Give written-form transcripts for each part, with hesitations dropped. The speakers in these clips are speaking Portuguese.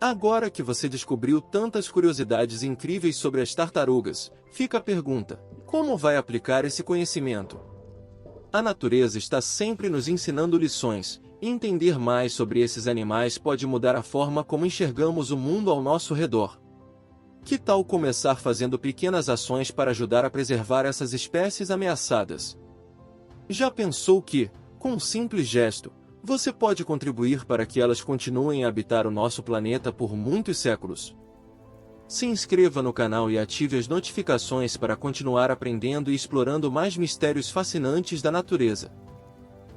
Agora que você descobriu tantas curiosidades incríveis sobre as tartarugas, fica a pergunta: como vai aplicar esse conhecimento? A natureza está sempre nos ensinando lições, e entender mais sobre esses animais pode mudar a forma como enxergamos o mundo ao nosso redor. Que tal começar fazendo pequenas ações para ajudar a preservar essas espécies ameaçadas? Já pensou que, com um simples gesto, você pode contribuir para que elas continuem a habitar o nosso planeta por muitos séculos? Se inscreva no canal e ative as notificações para continuar aprendendo e explorando mais mistérios fascinantes da natureza.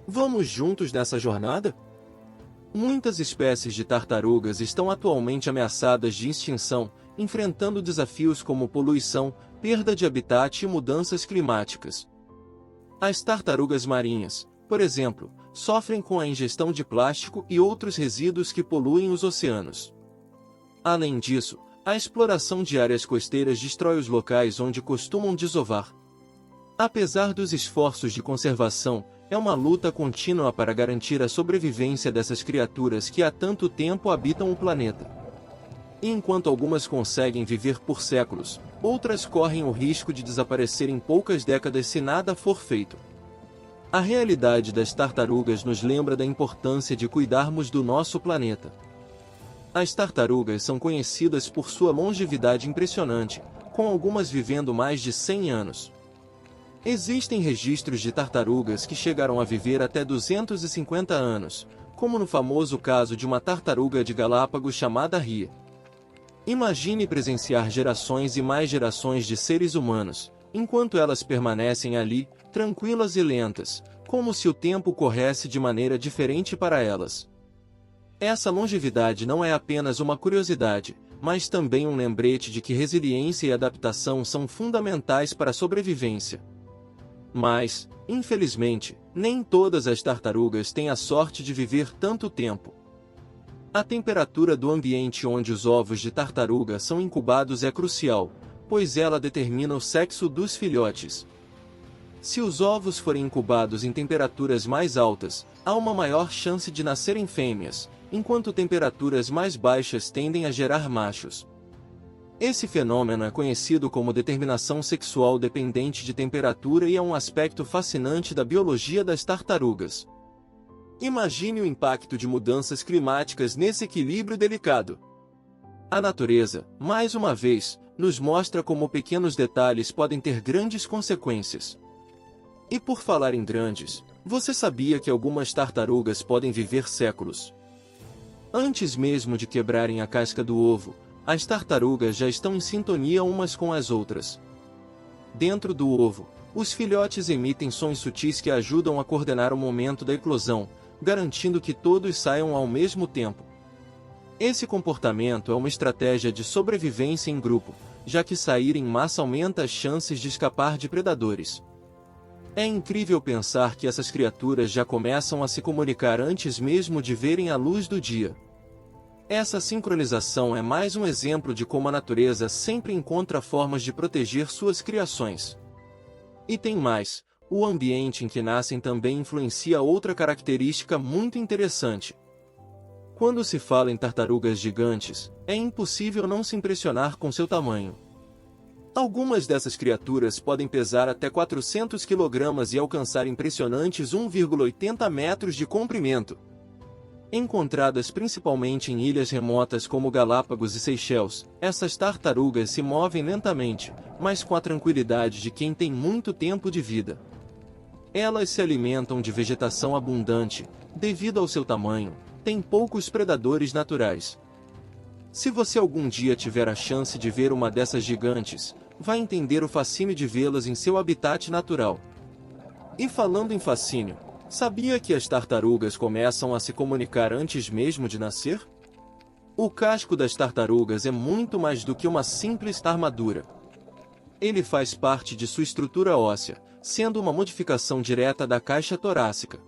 Vamos juntos nessa jornada? Muitas espécies de tartarugas estão atualmente ameaçadas de extinção, enfrentando desafios como poluição, perda de habitat e mudanças climáticas. As tartarugas marinhas, por exemplo, sofrem com a ingestão de plástico e outros resíduos que poluem os oceanos. Além disso, a exploração de áreas costeiras destrói os locais onde costumam desovar. Apesar dos esforços de conservação, é uma luta contínua para garantir a sobrevivência dessas criaturas que há tanto tempo habitam o planeta. E enquanto algumas conseguem viver por séculos, outras correm o risco de desaparecer em poucas décadas se nada for feito. A realidade das tartarugas nos lembra da importância de cuidarmos do nosso planeta. As tartarugas são conhecidas por sua longevidade impressionante, com algumas vivendo mais de 100 anos. Existem registros de tartarugas que chegaram a viver até 250 anos, como no famoso caso de uma tartaruga de Galápagos chamada Ria. Imagine presenciar gerações e mais gerações de seres humanos, enquanto elas permanecem ali, tranquilas e lentas, como se o tempo corresse de maneira diferente para elas. Essa longevidade não é apenas uma curiosidade, mas também um lembrete de que resiliência e adaptação são fundamentais para a sobrevivência. Mas, infelizmente, nem todas as tartarugas têm a sorte de viver tanto tempo. A temperatura do ambiente onde os ovos de tartaruga são incubados é crucial, pois ela determina o sexo dos filhotes. Se os ovos forem incubados em temperaturas mais altas, há uma maior chance de nascerem fêmeas, enquanto temperaturas mais baixas tendem a gerar machos. Esse fenômeno é conhecido como determinação sexual dependente de temperatura e é um aspecto fascinante da biologia das tartarugas. Imagine o impacto de mudanças climáticas nesse equilíbrio delicado. A natureza, mais uma vez, nos mostra como pequenos detalhes podem ter grandes consequências. E por falar em grandes, você sabia que algumas tartarugas podem viver séculos? Antes mesmo de quebrarem a casca do ovo, as tartarugas já estão em sintonia umas com as outras. Dentro do ovo, os filhotes emitem sons sutis que ajudam a coordenar o momento da eclosão, garantindo que todos saiam ao mesmo tempo. Esse comportamento é uma estratégia de sobrevivência em grupo, já que sair em massa aumenta as chances de escapar de predadores. É incrível pensar que essas criaturas já começam a se comunicar antes mesmo de verem a luz do dia. Essa sincronização é mais um exemplo de como a natureza sempre encontra formas de proteger suas criações. E tem mais, o ambiente em que nascem também influencia outra característica muito interessante. Quando se fala em tartarugas gigantes, é impossível não se impressionar com seu tamanho. Algumas dessas criaturas podem pesar até 400 kg e alcançar impressionantes 1,80 metros de comprimento. Encontradas principalmente em ilhas remotas como Galápagos e Seychelles, essas tartarugas se movem lentamente, mas com a tranquilidade de quem tem muito tempo de vida. Elas se alimentam de vegetação abundante, devido ao seu tamanho, têm poucos predadores naturais. Se você algum dia tiver a chance de ver uma dessas gigantes, vai entender o fascínio de vê-las em seu habitat natural. E falando em fascínio, sabia que as tartarugas começam a se comunicar antes mesmo de nascer? O casco das tartarugas é muito mais do que uma simples armadura. Ele faz parte de sua estrutura óssea, sendo uma modificação direta da caixa torácica.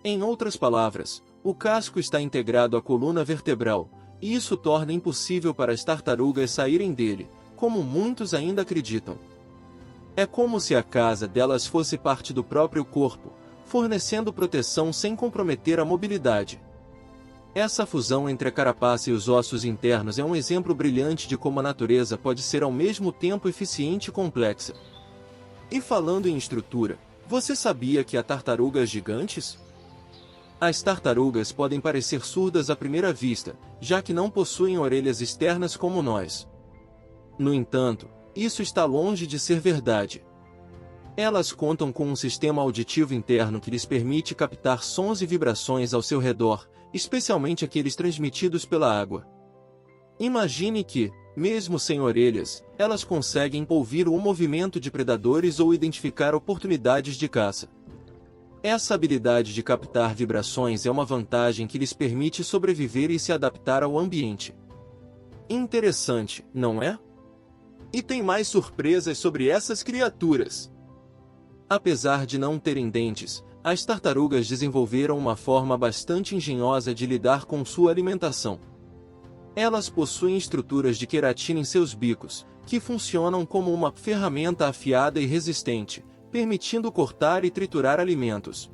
Em outras palavras, o casco está integrado à coluna vertebral, e isso torna impossível para as tartarugas saírem dele, como muitos ainda acreditam. É como se a casa delas fosse parte do próprio corpo, fornecendo proteção sem comprometer a mobilidade. Essa fusão entre a carapaça e os ossos internos é um exemplo brilhante de como a natureza pode ser ao mesmo tempo eficiente e complexa. E falando em estrutura, você sabia que há tartarugas gigantes? As tartarugas podem parecer surdas à primeira vista, já que não possuem orelhas externas como nós. No entanto, isso está longe de ser verdade. Elas contam com um sistema auditivo interno que lhes permite captar sons e vibrações ao seu redor, especialmente aqueles transmitidos pela água. Imagine que, mesmo sem orelhas, elas conseguem ouvir o movimento de predadores ou identificar oportunidades de caça. Essa habilidade de captar vibrações é uma vantagem que lhes permite sobreviver e se adaptar ao ambiente. Interessante, não é? E tem mais surpresas sobre essas criaturas. Apesar de não terem dentes, as tartarugas desenvolveram uma forma bastante engenhosa de lidar com sua alimentação. Elas possuem estruturas de queratina em seus bicos, que funcionam como uma ferramenta afiada e resistente, permitindo cortar e triturar alimentos.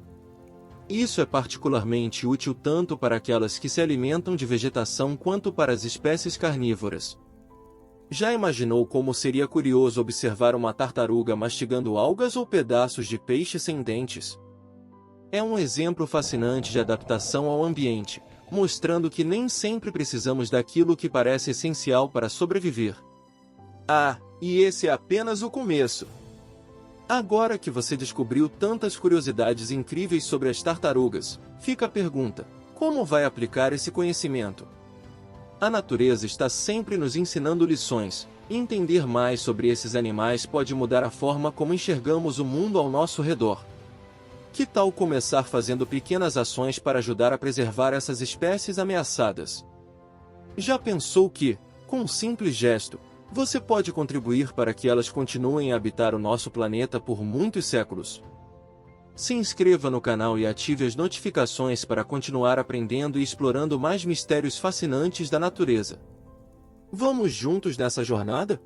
Isso é particularmente útil tanto para aquelas que se alimentam de vegetação quanto para as espécies carnívoras. Já imaginou como seria curioso observar uma tartaruga mastigando algas ou pedaços de peixe sem dentes? É um exemplo fascinante de adaptação ao ambiente, mostrando que nem sempre precisamos daquilo que parece essencial para sobreviver. Ah, e esse é apenas o começo! Agora que você descobriu tantas curiosidades incríveis sobre as tartarugas, fica a pergunta: como vai aplicar esse conhecimento? A natureza está sempre nos ensinando lições, e entender mais sobre esses animais pode mudar a forma como enxergamos o mundo ao nosso redor. Que tal começar fazendo pequenas ações para ajudar a preservar essas espécies ameaçadas? Já pensou que, com um simples gesto, você pode contribuir para que elas continuem a habitar o nosso planeta por muitos séculos? Se inscreva no canal e ative as notificações para continuar aprendendo e explorando mais mistérios fascinantes da natureza. Vamos juntos nessa jornada?